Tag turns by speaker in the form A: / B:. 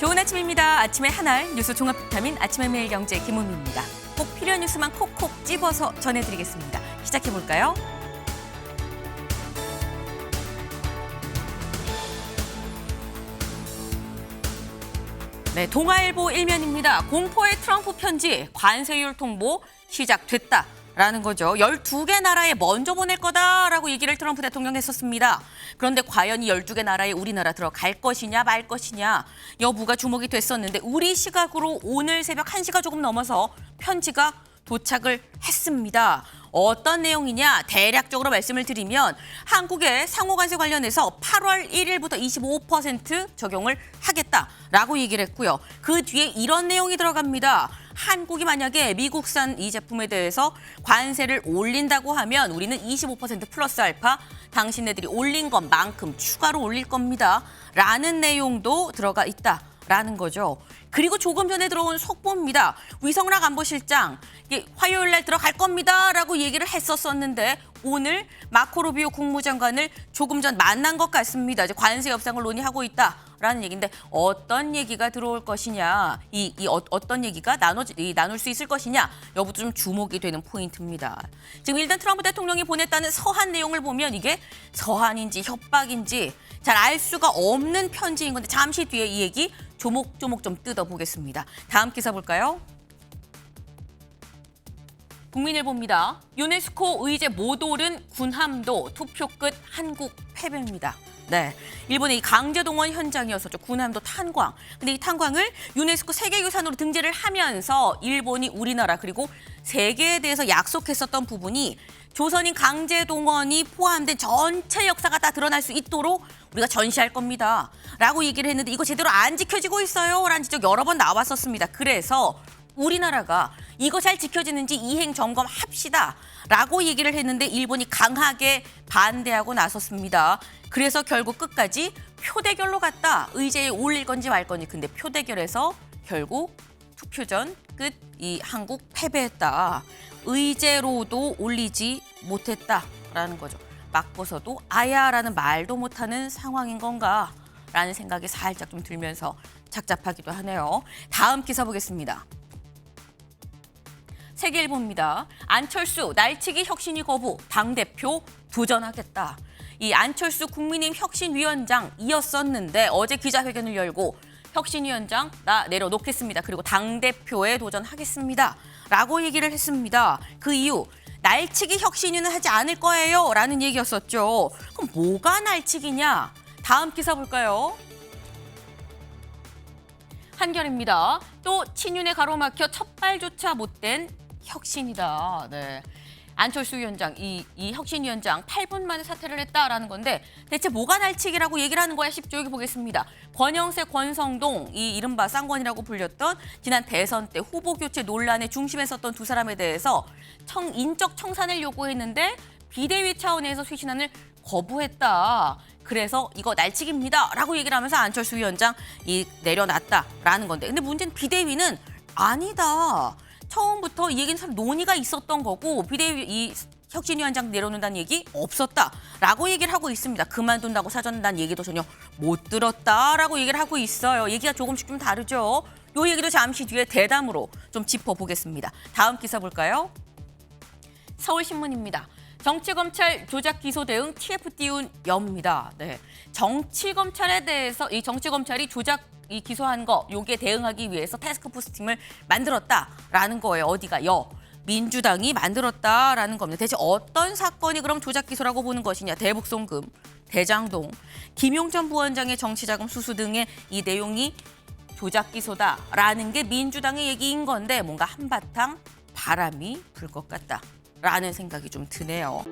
A: 좋은 아침입니다. 아침의 하나를 뉴스 종합 비타민 아침의 매일경제 김은미입니다. 꼭 필요한 뉴스만 콕콕 찝어서 전해드리겠습니다. 시작해볼까요? 네, 동아일보 일면입니다. 공포의 트럼프 편지, 관세율 통보 시작됐다라는 거죠. 12개 나라에 먼저 보낼 거다라고 얘기를 트럼프 대통령이 했었습니다. 그런데 과연 이 12개 나라에 우리나라 들어갈 것이냐 말 것이냐 여부가 주목이 됐었는데 우리 시각으로 오늘 새벽 1시가 조금 넘어서 편지가 도착을 했습니다. 어떤 내용이냐 대략적으로 말씀을 드리면 한국의 상호관세 관련해서 8월 1일부터 25% 적용을 하겠다라고 얘기를 했고요. 그 뒤에 이런 내용이 들어갑니다. 한국이 만약에 미국산 이 제품에 대해서 관세를 올린다고 하면 우리는 25% 플러스 알파 당신네들이 올린 것만큼 추가로 올릴 겁니다. 라는 내용도 들어가 있다라는 거죠. 그리고 조금 전에 들어온 속보입니다. 위성락 안보실장 화요일 날 들어갈 겁니다라고 얘기를 했었었는데 오늘 마코 루비오 국무장관을 조금 전 만난 것 같습니다. 이제 관세 협상을 논의하고 있다라는 얘기인데 어떤 얘기가 들어올 것이냐, 어떤 얘기가 나눌 수 있을 것이냐 여부도 좀 주목이 되는 포인트입니다. 지금 일단 트럼프 대통령이 보냈다는 서한 내용을 보면 이게 서한인지 협박인지 잘 알 수가 없는 편지인 건데 잠시 뒤에 이 얘기 조목조목 좀 뜯어보겠습니다. 다음 기사 볼까요? 국민일보입니다. 유네스코 의제 못 오른 군함도 투표 끝 한국 패배입니다. 네, 일본의 이 강제동원 현장이었었죠. 군함도 탄광. 근데 이 탄광을 유네스코 세계유산으로 등재를 하면서 일본이 우리나라 그리고 세계에 대해서 약속했었던 부분이 조선인 강제동원이 포함된 전체 역사가 다 드러날 수 있도록 우리가 전시할 겁니다. 라고 얘기를 했는데 이거 제대로 안 지켜지고 있어요. 라는 지적 여러 번 나왔었습니다. 그래서 우리나라가 이거 잘 지켜지는지 이행 점검합시다. 라고 얘기를 했는데 일본이 강하게 반대하고 나섰습니다. 그래서 결국 끝까지 표대결로 갔다. 의제에 올릴 건지 말 건지. 근데 표대결에서 결국 투표전 끝 이 한국 패배했다. 의제로도 올리지 못했다라는 거죠. 맞고서도 아야라는 말도 못하는 상황인 건가? 라는 생각이 살짝 좀 들면서 착잡하기도 하네요. 다음 기사 보겠습니다. 세계일보입니다. 안철수 날치기 혁신위 거부, 당대표 도전하겠다. 이 안철수 국민의힘 혁신위원장이었었는데 어제 기자회견을 열고 혁신위원장 나 내려놓겠습니다. 그리고 당대표에 도전하겠습니다. 라고 얘기를 했습니다. 그 이유 날치기 혁신위는 하지 않을 거예요. 라는 얘기였었죠. 그럼 뭐가 날치기냐? 다음 기사 볼까요? 한겨레입니다. 또 친윤에 가로막혀 첫발조차 못된 혁신이다. 네. 안철수 위원장, 이 혁신위원장 8분 만에 사퇴를 했다라는 건데 대체 뭐가 날치기라고 얘기를 하는 거야 싶죠? 여기 보겠습니다. 권영세, 권성동, 이 이른바 쌍권이라고 불렸던 지난 대선 때 후보 교체 논란의 중심에 섰던 두 사람에 대해서 인적 청산을 요구했는데 비대위 차원에서 쇄신안을 거부했다. 그래서 이거 날치기입니다. 라고 얘기를 하면서 안철수 위원장 내려놨다라는 건데 근데 문제는 비대위는 아니다. 처음부터 이 얘기는 참 논의가 있었던 거고 비대위 이 혁신위원장 내려놓는다는 얘기 없었다라고 얘기를 하고 있습니다. 그만둔다고 사전 난 얘기도 전혀 못 들었다라고 얘기를 하고 있어요. 얘기가 조금씩 좀 다르죠. 이 얘기도 잠시 뒤에 대담으로 좀 짚어보겠습니다. 다음 기사 볼까요? 서울신문입니다. 정치검찰 조작 기소 대응 TF 띄운 여입니다. 네, 정치검찰에 대해서 이 정치검찰이 조작 기소한 거 요게 대응하기 위해서 태스크포스 팀을 만들었다라는 거예요. 어디가 민주당이 만들었다라는 겁니다. 대체 어떤 사건이 그럼 조작 기소라고 보는 것이냐? 대북송금, 대장동, 김용천 부원장의 정치자금 수수 등의 이 내용이 조작 기소다라는 게 민주당의 얘기인 건데 뭔가 한바탕 바람이 불 것 같다라는 생각이 좀 드네요.